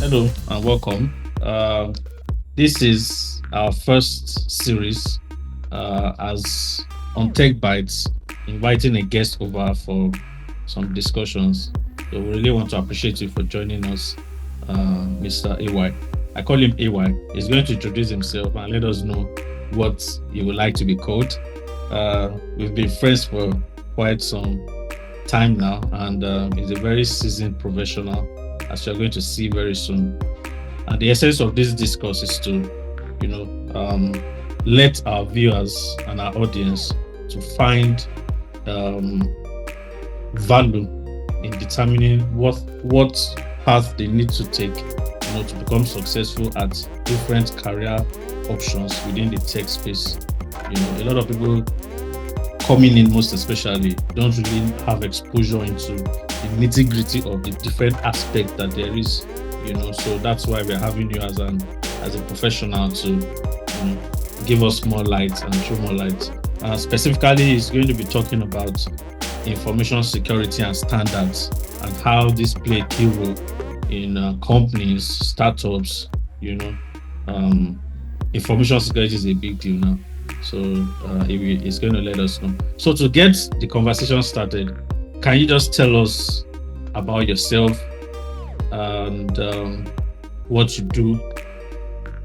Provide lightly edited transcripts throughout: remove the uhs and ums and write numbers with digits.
Hello and welcome. This is our first series as on Tech Biites, inviting a guest over for some discussions. So we really want to appreciate you for joining us, Mr. AY. I call him AY. He's going to introduce himself and let us know what he would like to be called. We've been friends for quite some time now, and he's a very seasoned professional, as you're going to see very soon. And the essence of this discourse is to, let our viewers and our audience to find value in determining what path they need to take, to become successful at different career options within the tech space. A lot of people coming in, most especially, don't really have exposure into the nitty-gritty of the different aspects that there is. So that's why we're having you as a professional to give us more light and show more light. Specifically, he's going to be talking about information security and standards and how this play a key role in companies, startups. Information security is a big deal now. So he's going to let us know. So to get the conversation started, can you just tell us about yourself and what you do?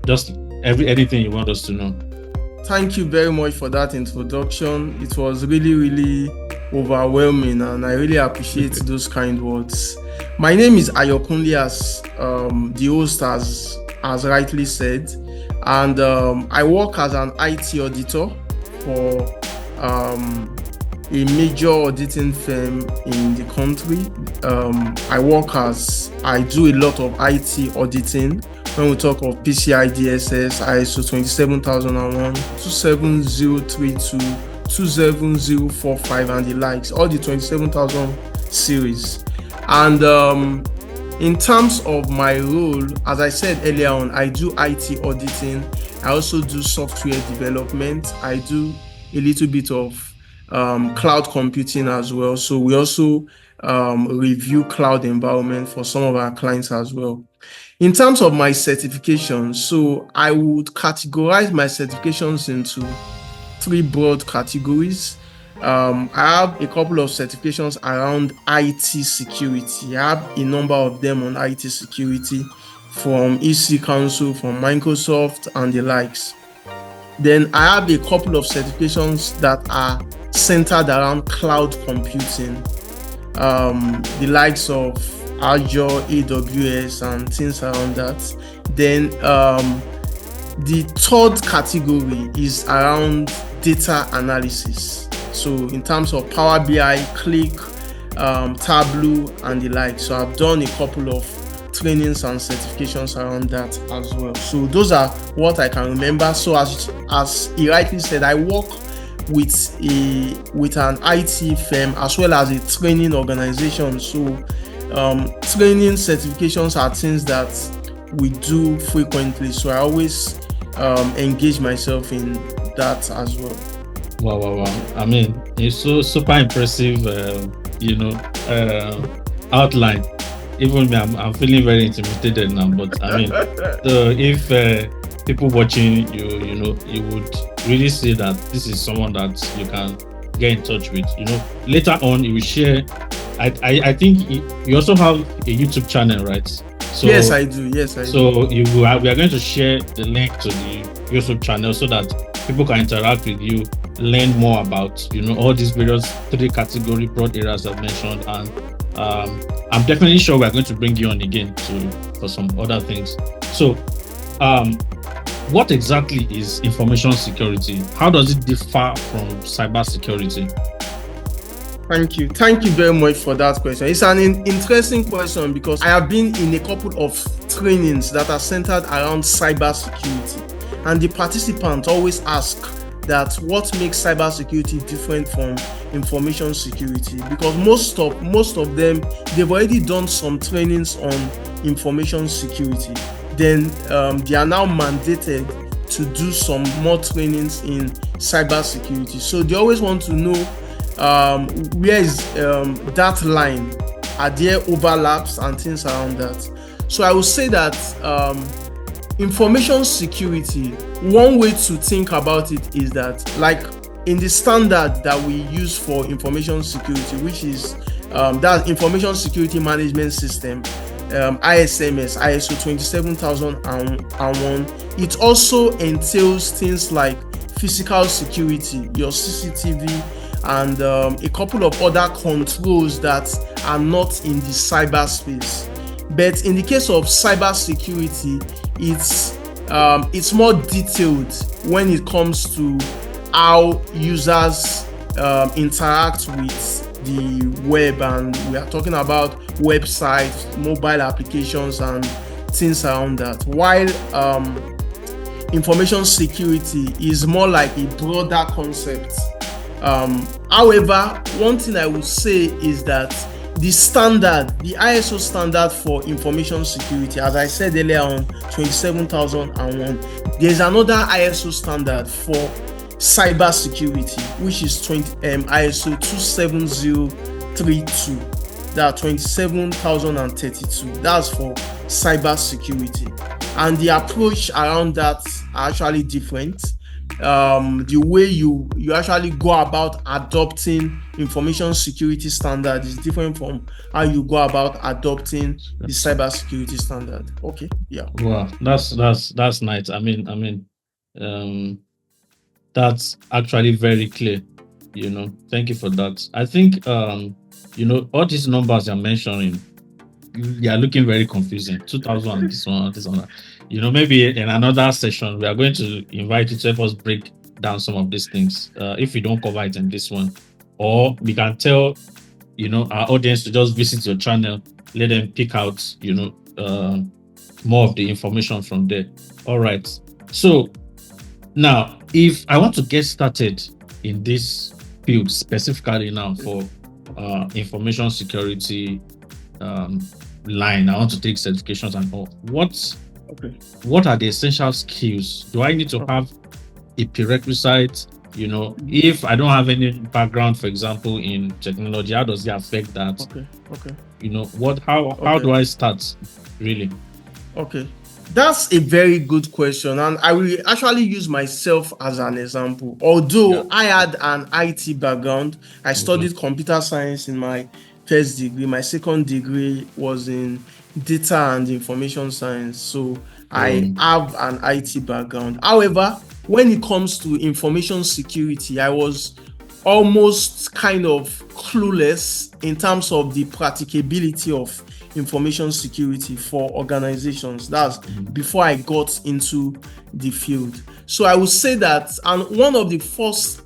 Just anything you want us to know. Thank you very much for that introduction. It was really, really overwhelming, and I really appreciate those kind words. My name is Ayo Odedere, as the host has rightly said, and I work as an IT auditor for a major auditing firm in the country. I do a lot of IT auditing. When we talk of PCI DSS, ISO 27001, 27032, 27045, and the likes, all the 27000 series. And in terms of my role, as I said earlier on, I do IT auditing. I also do software development. I do a little bit of cloud computing as well. So we also review cloud environment for some of our clients as well. In terms of my certifications, so I would categorize my certifications into three broad categories. I have a couple of certifications around IT security. I have a number of them on IT security from EC Council, from Microsoft, and the likes. Then I have a couple of certifications that are centered around cloud computing, the likes of Azure, AWS, and things around that. Then the third category is around data analysis. So in terms of Power BI, Click, Tableau, and the like. So I've done a couple of trainings and certifications around that as well. So those are what I can remember. So as he rightly said, I work with an IT firm as well as a training organization. So training certifications are things that we do frequently. So I always engage myself in that as well. Wow. I mean, it's so super impressive, outline. Even me, I'm feeling very intimidated now. But I mean, so if people watching you would really say that this is someone that you can get in touch with. Later on, you will share. I think you also have a YouTube channel, right? So, yes, I do. So we are going to share the link to the YouTube channel so that people can interact with you, learn more about all these various three category broad areas I've mentioned, and I'm definitely sure we're going to bring you on again for some other things. So what exactly is information security? How does it differ from cybersecurity? Thank you very much for that question. It's an interesting question because I have been in a couple of trainings that are centered around cybersecurity, and the participants always ask that what makes cybersecurity different from information security, because most of them, they've already done some trainings on information security. Then they are now mandated to do some more trainings in cybersecurity. So they always want to know where is that line? Are there overlaps and things around that? So I would say that information security, one way to think about it is that, like in the standard that we use for information security, which is that Information Security Management System, ISMS, ISO 27001, it also entails things like physical security, your CCTV, and a couple of other controls that are not in the cyberspace. But in the case of cybersecurity, it's more detailed when it comes to how users interact with the web, and we are talking about websites, mobile applications, and things around that. While information security is more like a broader concept. However, one thing I would say is that the standard, the ISO standard for information security, as I said earlier on, 27001, there's another ISO standard for cybersecurity, which is ISO 27032. That's 27032. That's for cybersecurity. And the approach around that are actually different. The way you actually go about adopting information security standard is different from how you go about adopting the cybersecurity standard. Okay, yeah. Wow, that's nice. I mean, that's actually very clear. Thank you for that. I think all these numbers you're mentioning, they are looking very confusing. 2000, this one. Maybe in another session, we are going to invite you to help us break down some of these things. If we don't cover it in this one, or we can tell, our audience to just visit your channel, let them pick out, more of the information from there. All right. So now, if I want to get started in this field specifically now for information security line, I want to take certifications and all. What are the essential skills? Do I need to have a prerequisite? If I don't have any background, for example, in technology, how does it affect that? How do I start really? Okay, that's a very good question, and I will actually use myself as an example. Although I had an IT background, I studied computer science in my first degree. My second degree was in data and information science. So I have an IT background. However, when it comes to information security, I was almost kind of clueless in terms of the practicability of information security for organizations. That's before I got into the field. So I would say that, and one of the first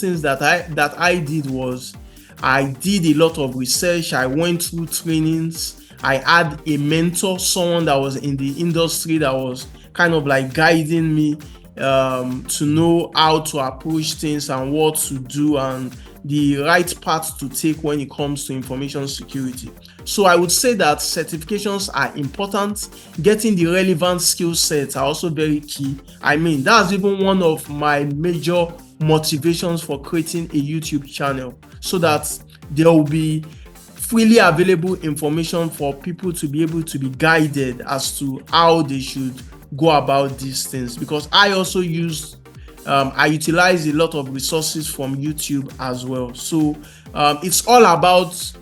things that I did was I did a lot of research. I went through trainings. I had a mentor, someone that was in the industry that was kind of like guiding me to know how to approach things and what to do and the right path to take when it comes to information security. So I would say that certifications are important. Getting the relevant skill sets are also very key. I mean, that's even one of my major motivations for creating a YouTube channel, so that there will be freely available information for people to be able to be guided as to how they should go about these things. Because I also I utilize a lot of resources from YouTube as well. So it's all about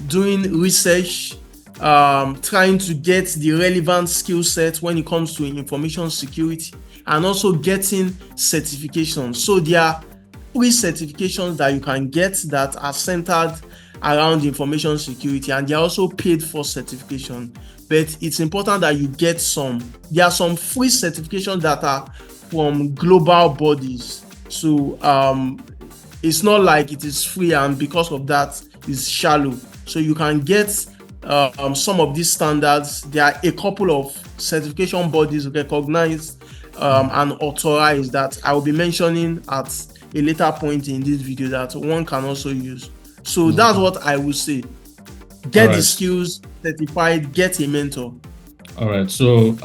doing research, trying to get the relevant skill set when it comes to information security, and also getting certifications. So there are free certifications that you can get that are centered around information security, and they are also paid for certification. But it's important that you get some. There are some free certifications that are from global bodies. So it's not like it is free and because of that it's shallow. So you can get some of these standards. There are a couple of certification bodies recognized and authorized that I will be mentioning at a later point in this video that one can also use. So that's what I would say. Get the skills certified, get a mentor. All right. So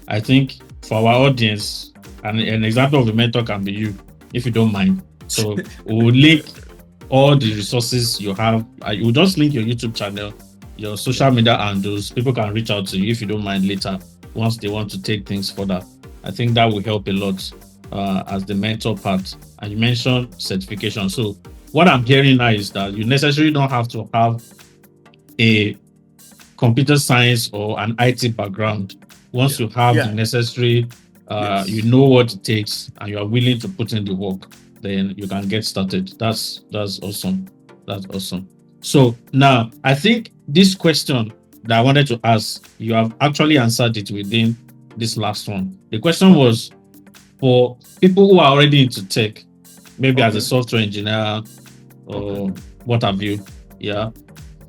I think for our audience, an example of a mentor can be you, if you don't mind. So we'll link all the resources you have. We'll just link your YouTube channel your social media handles. People can reach out to you if you don't mind later once they want to take things further. I think that will help a lot as the mentor part. And you mentioned certification. So what I'm hearing now is that you necessarily don't have to have a computer science or an IT background. Once you have the necessary, you know what it takes, and you are willing to put in the work, then you can get started. That's awesome. That's awesome. So now I think this question that I wanted to ask, you have actually answered it within this last one. The question was for people who are already into tech, maybe as a software engineer or what have you,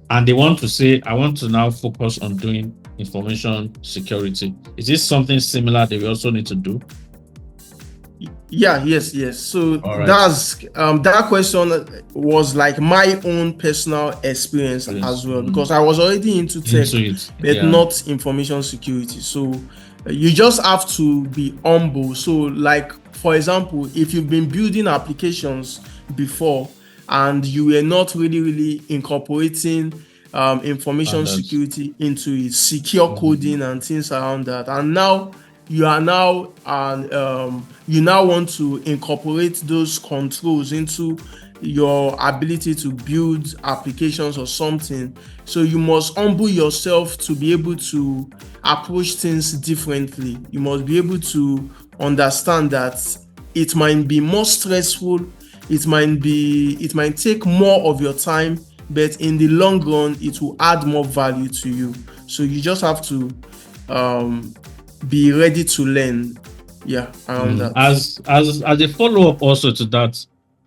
and they want to say, I want to now focus on doing information security. Is this something similar that we also need to do? Yes. So that's that question was like my own personal experience as well, because I was already into tech, but not information security. So you just have to be humble. So like, for example, if you've been building applications before and you were not really incorporating information security into it, secure coding and things around that, and now you now want to incorporate those controls into your ability to build applications or something. So you must humble yourself to be able to approach things differently. You must be able to understand that it might be more stressful, it might take more of your time, but in the long run it will add more value to you. So you just have to be ready to learn around that. As a follow-up also to that,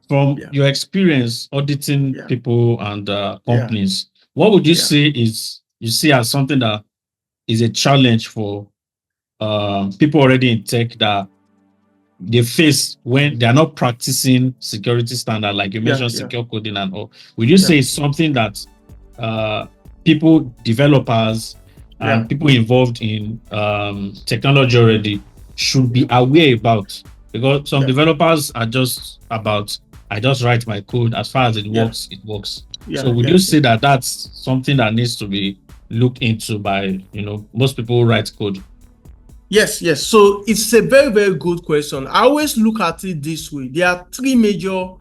from your experience auditing people and companies, what would you say is you see as something that is a challenge for people already in tech that they face when they are not practicing security standard, like you mentioned, secure coding and all? Would you say it's something that people, developers, and people involved in technology already should be aware about? Because some developers are just about, I just write my code, as far as it works, it works. So would you say that that's something that needs to be looked into by, most people who write code? Yes. So it's a very, very good question. I always look at it this way. There are three major,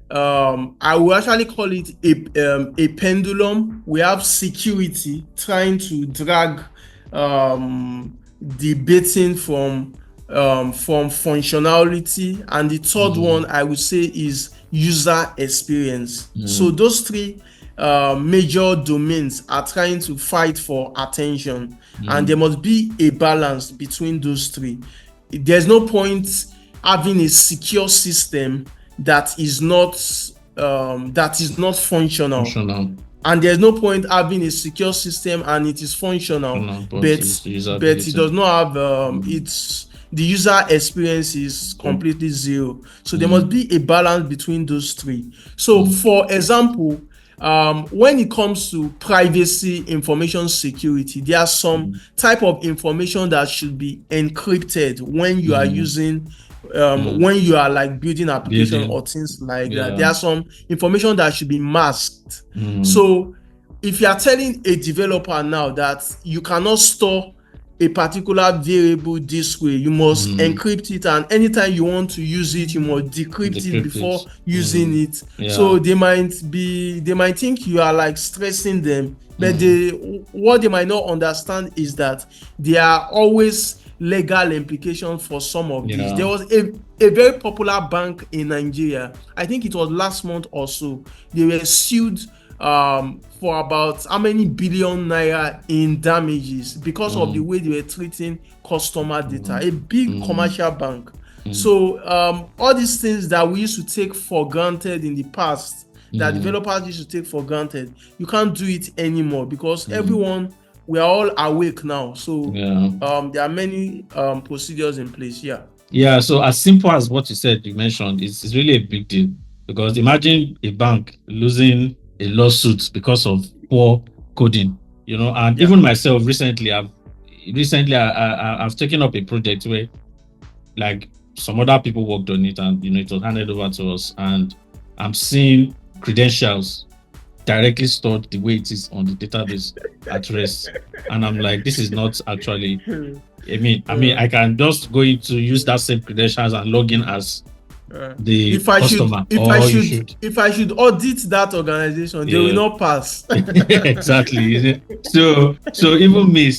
I will actually call it a pendulum. We have security trying to drag the baiting from functionality, and the third one I would say is user experience. So those three major domains are trying to fight for attention, and there must be a balance between those three. There's no point having a secure system that is not functional. And there's no point having a secure system and it is functional, but it does not have the user experience is completely zero. So there must be a balance between those three. So for example, when it comes to privacy information security, there are some type of information that should be encrypted when you are using when you are like building application or things like that. There are some information that should be masked. So if you are telling a developer now that you cannot store a particular variable this way, you must encrypt it, and anytime you want to use it, you must decrypt it before using it. So they might think you are like stressing them, but what they might not understand is that there are always legal implications for some of these. There was a very popular bank in Nigeria, I think it was last month or so. They were sued for about how many billion naira in damages because of the way they were treating customer data. A big commercial bank. So all these things that we used to take for granted in the past, that developers used to take for granted, you can't do it anymore because everyone, we are all awake now. So there are many procedures in place. So as simple as what you said, you mentioned, it's really a big deal, because imagine a bank losing a lawsuit because of poor coding, and even myself recently I've taken up a project where like some other people worked on it, and it was handed over to us, and I'm seeing credentials directly stored the way it is on the database at rest. And I'm like, this is not actually. I can just go in to use that same credentials and log in as the customer. If I should audit that organization, they will not pass. Exactly. So even me,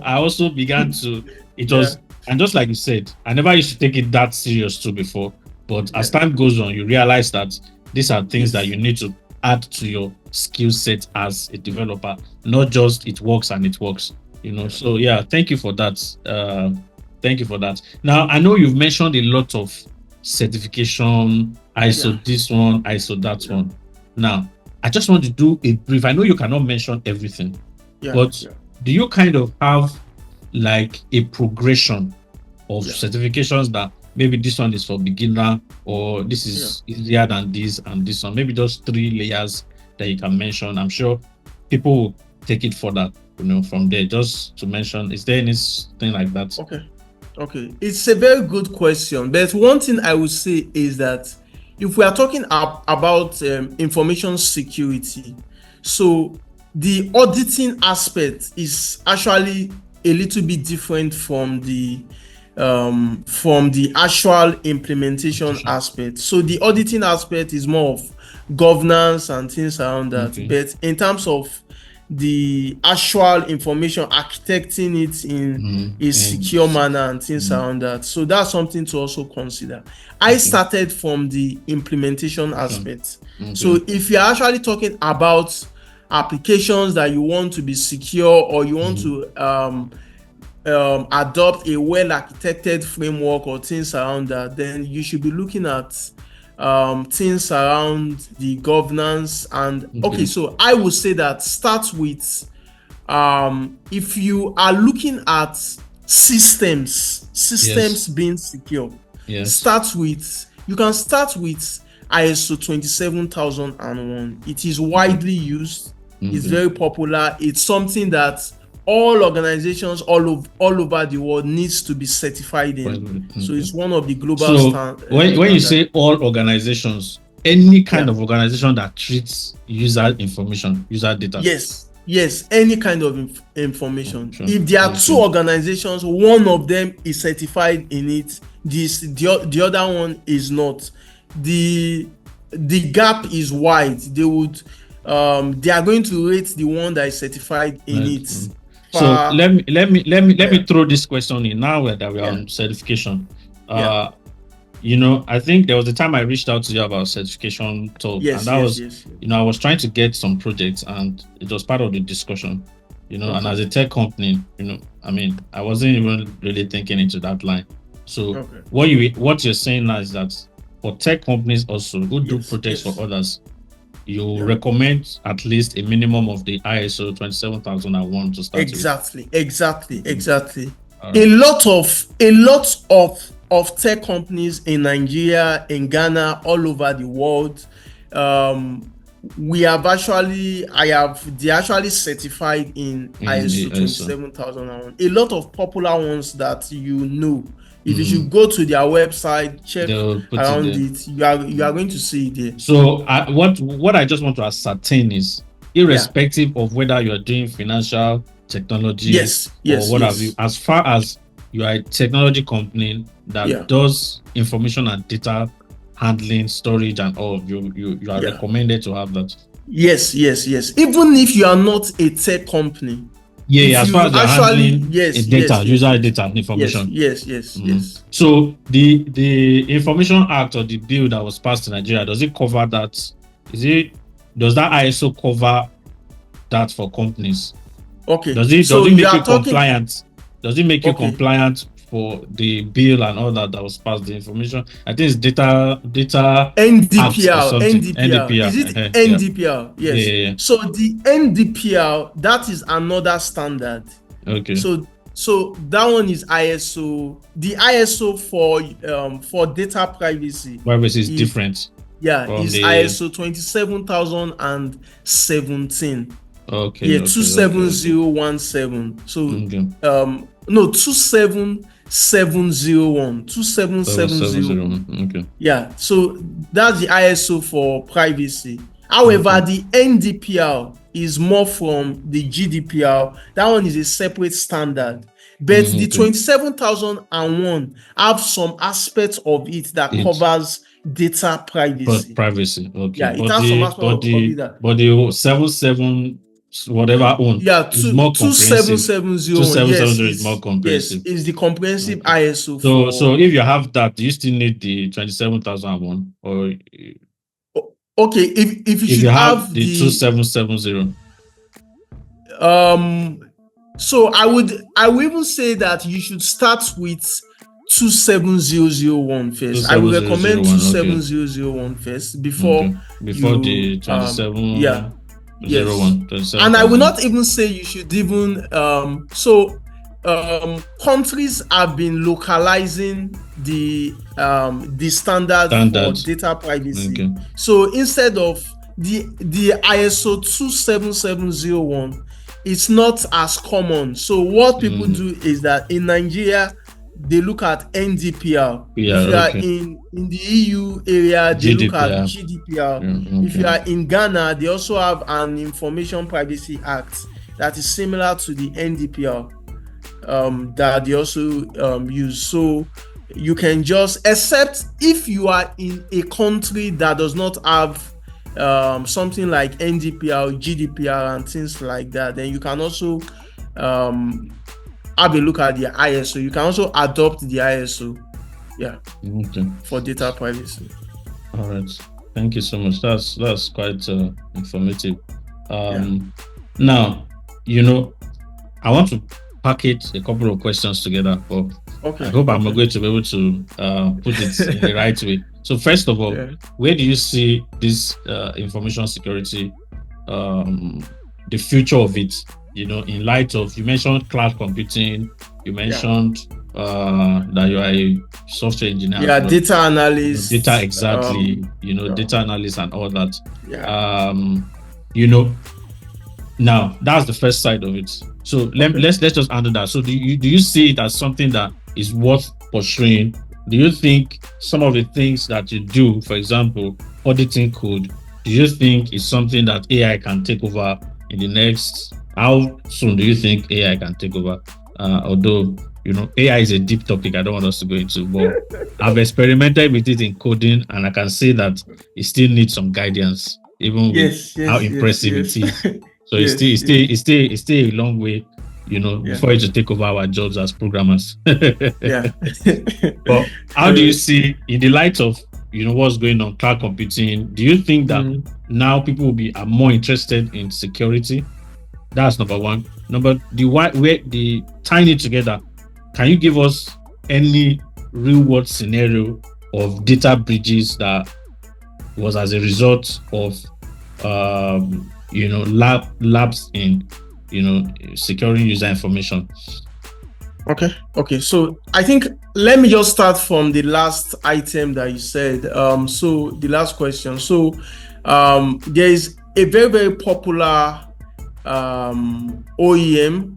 I also began to. It was, and just like you said, I never used to take it that serious too before. But as time goes on, you realize that these are things that you need to add to your skill set as a developer, not just it works and it works. So thank you for that. Thank you for that. Now I know you've mentioned a lot of certification, ISO this one, ISO that one. Now I just want to do a brief. I know you cannot mention everything, but do you kind of have like a progression of certifications that maybe this one is for beginner, or this is easier than this and this one? Maybe just 3 layers that you can mention. I'm sure people will take it further, from there. Just to mention, is there anything like that? Okay, it's a very good question. But one thing I would say is that if we are talking about information security, so the auditing aspect is actually a little bit different from the actual implementation aspect. So the auditing aspect is more of governance and things around that. But in terms of the actual information, architecting it in a secure manner and things around that. So that's something to also consider. I started from the implementation aspect. So if you're actually talking about applications that you want to be secure, or you want to adopt a well-architected framework or things around that, then you should be looking at things around the governance. And so I would say that start with if you are looking at systems being secure, you can start with ISO 27001. It is widely used. It's very popular. It's something that all organizations all over the world needs to be certified in. So it's one of the global standards. When you say all organizations, any kind of organization that treats user information, user data. Yes, any kind of information. If there are 2 organizations, one of them is certified in it, the other one is not. The gap is wide. They are going to rate the one that is certified in it. So let me throw this question in now that we are on certification. I think there was a time I reached out to you about certification talk, and that was I was trying to get some projects, and it was part of the discussion. And as a tech company, I wasn't even really thinking into that line. So what you're saying now is that for tech companies also who do projects for others, you recommend at least a minimum of the ISO 27001 to start Exactly. Right. A lot of tech companies in Nigeria, in Ghana, all over the world, they actually certified in ISO 27001. A lot of popular ones that if you should go to their website, check around it, you are going to see it there. So what I just want to ascertain is, irrespective of whether you are doing financial technology or what have you, as far as you are a technology company that does information and data handling, storage, and all, you are recommended to have that. Yes. Even if you are not a tech company. As far as you're handling data, user data and information. Yes. So the Information Act or the bill that was passed in Nigeria, does it cover that? Does that ISO cover that for companies? Does it make you compliant? Does it make you compliant for the bill and all that was passed? The information, I think it's data NDPR. NDPR. Is it NDPR? Yes. Yeah. So the NDPR, that is another standard. Okay. So that one is ISO. The ISO for data privacy. Privacy is different. Is ISO 27017. Okay. 27017. So 27701. 27701. Okay. So that's the ISO for privacy. However, the NDPR is more from the GDPR. That one is a separate standard. But the 27,001 have some aspects of it that covers data privacy. Privacy, okay. Yeah, it has some aspects of it that. But the 77 whatever own is more comprehensive. 2770 yes, is more comprehensive. Yes, is the comprehensive ISO. So if you have that, do you still need the 27,001 or? Okay, if you have the 2770. So I would even say that you should start with 27001 first. I would recommend 27001 first before the 27. Yes. 01, And I will not even say you should even countries have been localizing the standard for data privacy. So instead of the ISO 27701, it's not as common. So what people do is that in Nigeria they look at NDPR. If you are in the EU area, they look at GDPR. If you are in Ghana, they also have an Information Privacy Act that is similar to the NDPR that they also use. So you can just, except if you are in a country that does not have something like NDPR, GDPR, and things like that, then you can also have a look at the ISO. You can also adopt the ISO, for data privacy. All right, thank you so much. That's quite informative. Now, I want to package a couple of questions together, but I hope I'm going to be able to put it in the right way. So first of all, where do you see this information security, the future of it, in light of, you mentioned cloud computing, you mentioned that you are a software engineer. Data analyst. Data, exactly. Data analyst and all that. Now that's the first side of it. So let's just handle that. So do you see it as something that is worth pursuing? Do you think some of the things that you do, for example, auditing code, do you think is something that AI can take over in the next? How soon do you think AI can take over? Although AI is a deep topic, I don't want us to go into, but I've experimented with it in coding, and I can say that it still needs some guidance, even with how impressive it is. So it's still a long way, before it to take over our jobs as programmers. But how do you see, in the light of what's going on, cloud computing, do you think that now people will are more interested in security? That's number one. The tying it together, can you give us any real world scenario of data breaches that was as a result of labs in securing user information? Okay. So I think let me just start from the last item that you said. So the last question. So there is a very, very popular OEM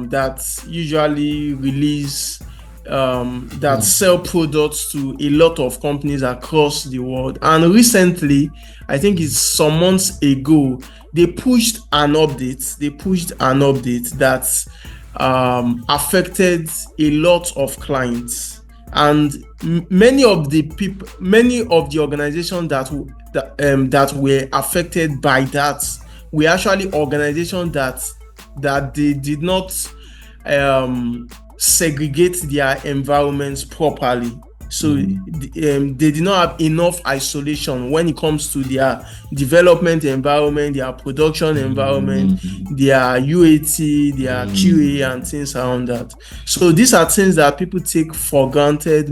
that usually release that sell products to a lot of companies across the world. And recently, I think it's some months ago, they pushed an update that affected a lot of clients. And many of the organizations that were affected by that were actually organizations that they did not segregate their environments properly. So they did not have enough isolation when it comes to their development environment, their production environment, their UAT, their QA, and things around that. So these are things that people take for granted.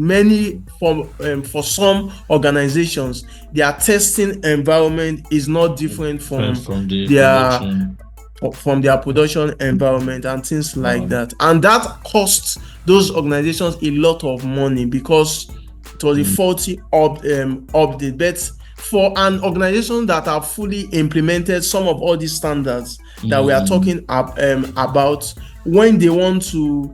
For some organizations, their testing environment is not different from their production environment and things like that. And that costs those organizations a lot of money because it was a faulty update. But for an organization that have fully implemented some of all these standards that we are talking about, when they want to,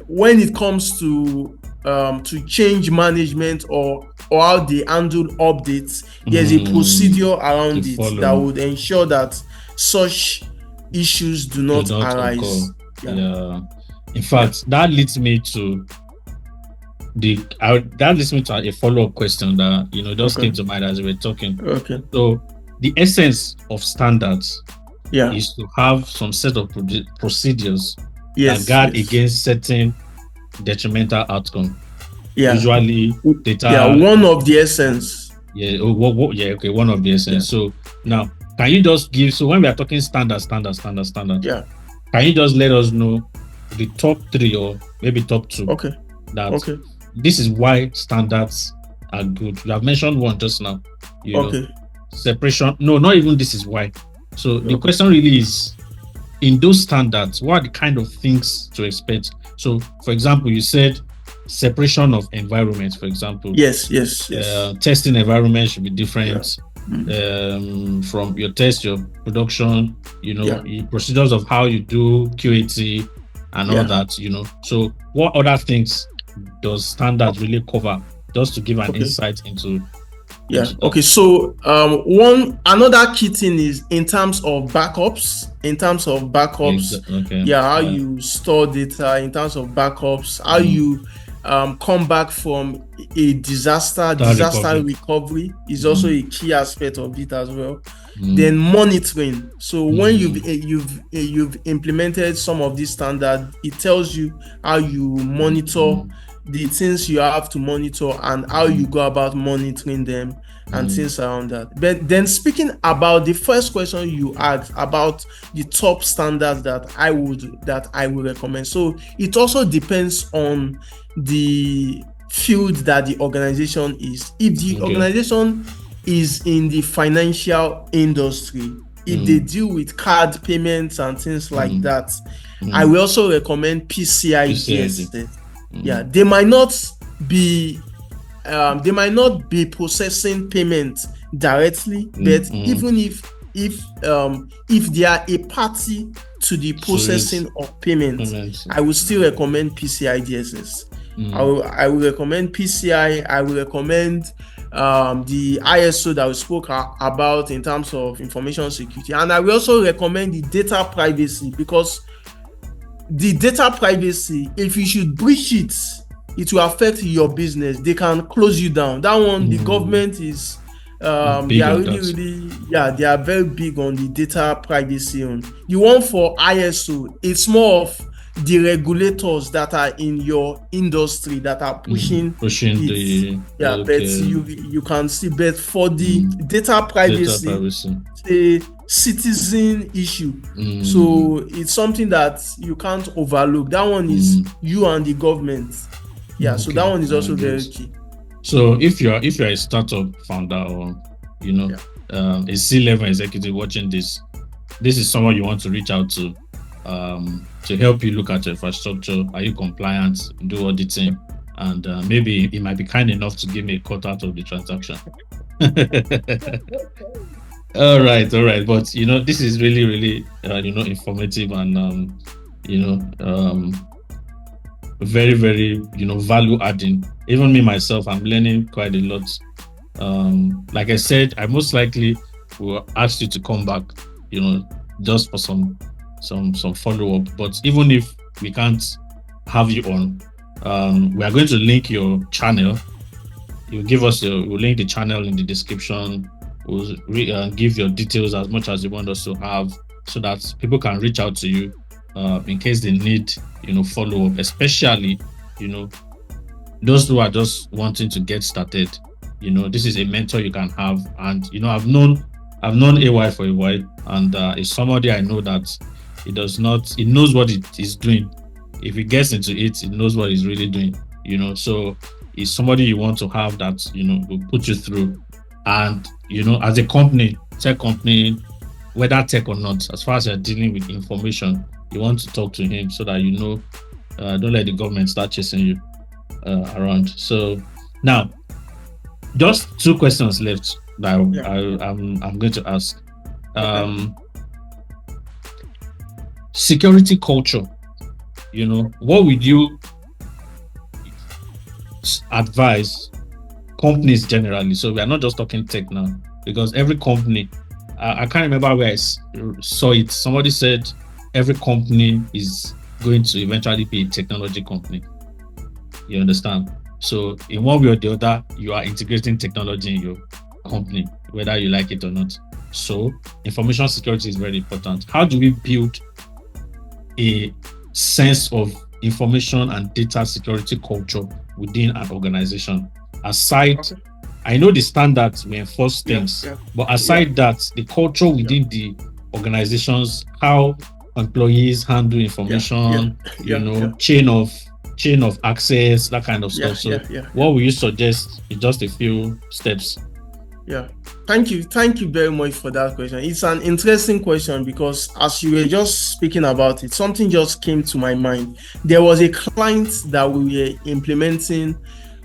when it comes to to change management or how they handle updates, there's a procedure around to it follow. that would ensure that such issues do not arise. Yeah. In fact, that leads me to a follow-up question that just came to mind as we were talking. Okay. So the essence of standards Yeah. is to have some set of procedures Yes. that guard against certain detrimental outcome. Yeah. Usually data. Yeah, one of the essence. Yeah. Okay. One of the essence. Yeah. So now, can you just give? So when we are talking standard. Yeah. Can you just let us know the top 3 or maybe top 2? Okay. That this is why standards are good. You have mentioned one just now. Okay. Separation. No, not even this is why. So the question really is, in those standards, what are the kind of things to expect? So, for example, you said separation of environments, for example. Yes. Testing environment should be different from your test, your production, the procedures of how you do QAT and all that, So what other things does standards really cover? Just to give an insight into. Okay. So another key thing is in terms of backups. How you store data, in terms of backups, how you come back from a disaster recovery is also a key aspect of it as well. Then monitoring. So when you've implemented some of these standards, it tells you how you monitor the things you have to monitor and how you go about monitoring them and things around that. But then speaking about the first question you asked about the top standards that I would recommend. So it also depends on the field that the organization is. If the organization is in the financial industry, if they deal with card payments and things like that, I will also recommend PCI DSS. Yeah, they might not be processing payments directly, but even if they are a party to the processing of payments, I would still recommend PCI DSS. I will recommend PCI. I will recommend the ISO that we spoke about in terms of information security, and I will also recommend the data privacy, because the data privacy, if you should breach it, it will affect your business. They can close you down. That one, the government is they are they are very big on the data privacy. The one for ISO, it's more of the regulators that are in your industry that are pushing it. But you can see, but for the data privacy, it's a citizen issue. So it's something that you can't overlook. That one is you and the government. So that one is also very key. So if you're a startup founder or a C-level executive watching this is someone you want to reach out to help you look at your infrastructure. Are you compliant? Do auditing, and maybe he might be kind enough to give me a cut out of the transaction. All right. But this is really informative and very, very value adding. Even me myself, I'm learning quite a lot. Like I said, I most likely will ask you to come back, just for some follow up. But even if we can't have you on, we are going to link your channel. We'll link the channel in the description. We'll give your details as much as you want us to have, so that people can reach out to you in case they need follow up, especially those who are just wanting to get started. This is a mentor you can have, and I've known AY for a while, and it's somebody I know that he knows what it is doing. If he gets into it, he knows what he's really doing. So it's somebody you want to have that will put you through. And as a company, tech company, whether tech or not, as far as you're dealing with information, you want to talk to him so that don't let the government start chasing you around. So now, just 2 questions left that I'm going to ask. Security culture. What would you advise companies generally, so we are not just talking tech now, because every company, I can't remember where I saw it. Somebody said every company is going to eventually be a technology company. You understand? So in one way or the other, you are integrating technology in your company, whether you like it or not. So information security is very important. How do we build a sense of information and data security culture within an organization? Aside, I know the standards we enforce things, but aside that, the culture within the organizations, how employees handle information, chain of access, that kind of stuff. So what will you suggest in just a few steps? Thank you very much for that question. It's an interesting question, because as you were just speaking about it, something just came to my mind. There was a client that we were implementing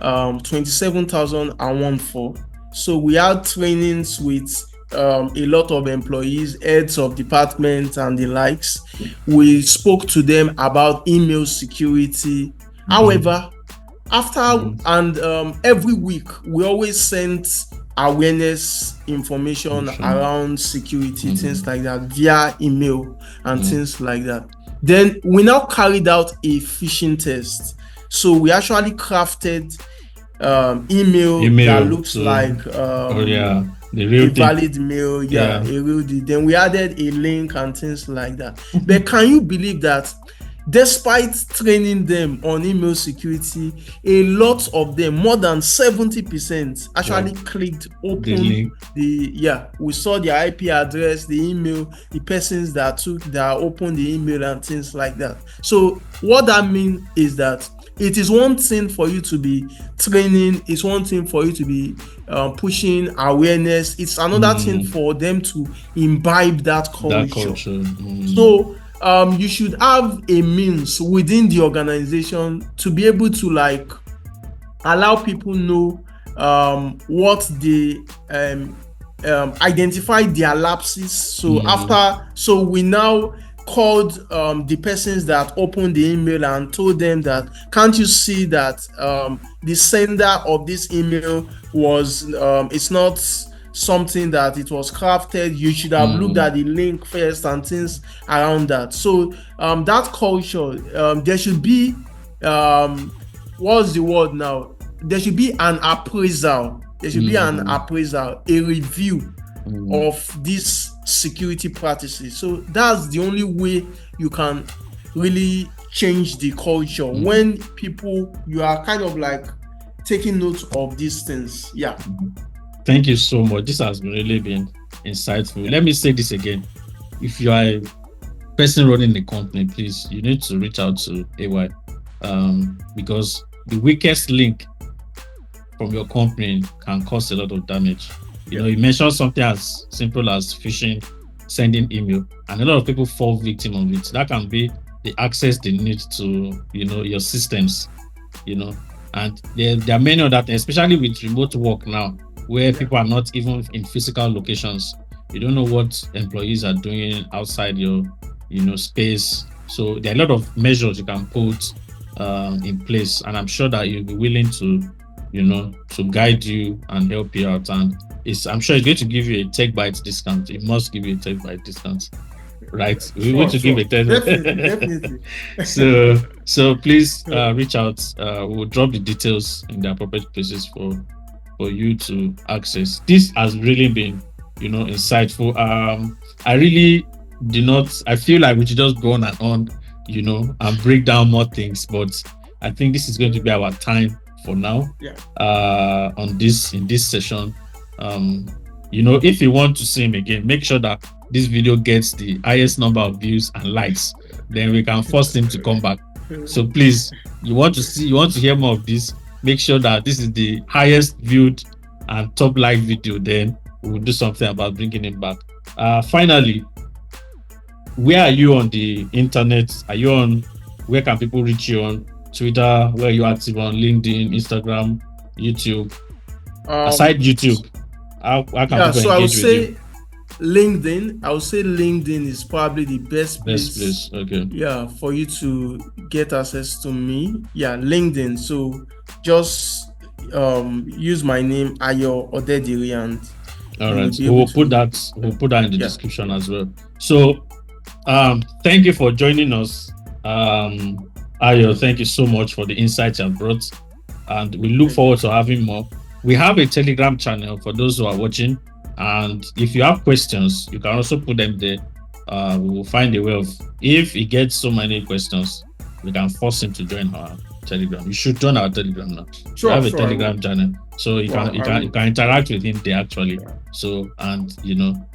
27,001 for. So we had trainings with a lot of employees, heads of departments and the likes. We spoke to them about email security. However, every week we always sent awareness information around security, things like that, via email and things like that. Then we now carried out a phishing test. So we actually crafted email that looks like the real valid mail, a real deal. Then we added a link and things like that. But can you believe that despite training them on email security, a lot of them, more than 70%, actually clicked open we saw their IP address, the email, the persons that opened the email and things like that. So what that means is that it is one thing for you to be training, it's one thing for you to be pushing awareness, it's another thing for them to imbibe that culture. So you should have a means within the organization to be able to allow people know what they identify their lapses. So we now called the persons that opened the email and told them that, can't you see that the sender of this email was it's not something that it was crafted, you should have looked at the link first and things around that. So that culture, there should be what's the word now? There should be an appraisal. There should be an appraisal, a review of these security practices. So that's the only way you can really change the culture, when people, you are kind of taking note of these things. Thank you so much. This has really been insightful. Let me say this again. If you are a person running the company, please, you need to reach out to AY, because the weakest link from your company can cause a lot of damage. You mentioned something as simple as phishing, sending email, and a lot of people fall victim of it. That can be the access they need to, your systems, and there are many other things, especially with remote work now, where people are not even in physical locations. You don't know what employees are doing outside your, space. So there are a lot of measures you can put in place, and I'm sure that you'll be willing to, to guide you and help you out. And I'm sure it's going to give you a Tech Biites discount. It must give you a Tech Biites discount, right? We're going to give a definitely. So please reach out. We'll drop the details in the appropriate places for you to access. This has really been, insightful. I feel like we should just go on and on, and break down more things, but I think this is going to be our time for now. In this session. If you want to see him again, make sure that this video gets the highest number of views and likes, then we can force him to come back. So please, you want to hear more of this, make sure that this is the highest viewed and top liked video, then we'll do something about bringing him back. Finally, where are you on the internet? Where can people reach you on Twitter? Where are you active on? LinkedIn, Instagram, YouTube? Aside YouTube, how can people engage with you? LinkedIn. I would say LinkedIn is probably the best place. Okay. Yeah, for you to get access to me. Yeah, LinkedIn. So just use my name Ayo Odedere, and All you will right. be able to. We'll put that in the description as well. So thank you for joining us. Ayo, thank you so much for the insights you brought. And we look forward to having more. We have a Telegram channel for those who are watching. And if you have questions, you can also put them there. We will find a way of, if he gets so many questions, we can force him to join our Telegram. You should join our Telegram now. Sure, we have a Telegram channel, so you can interact with him there actually. So, and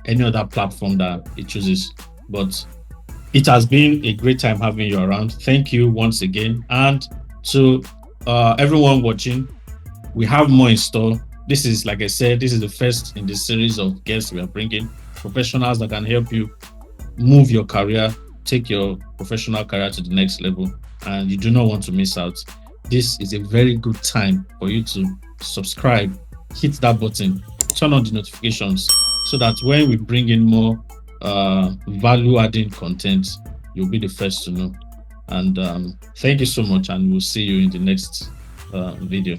any other platform that he chooses. But it has been a great time having you around. Thank you once again, and to everyone watching, we have more in store. This is, like I said, this is the first in the series of guests we are bringing, professionals that can help you move your career, take your professional career to the next level, and you do not want to miss out. This is a very good time for you to subscribe, hit that button, turn on the notifications, so that when we bring in more value-adding content, you'll be the first to know. And thank you so much, and we'll see you in the next video.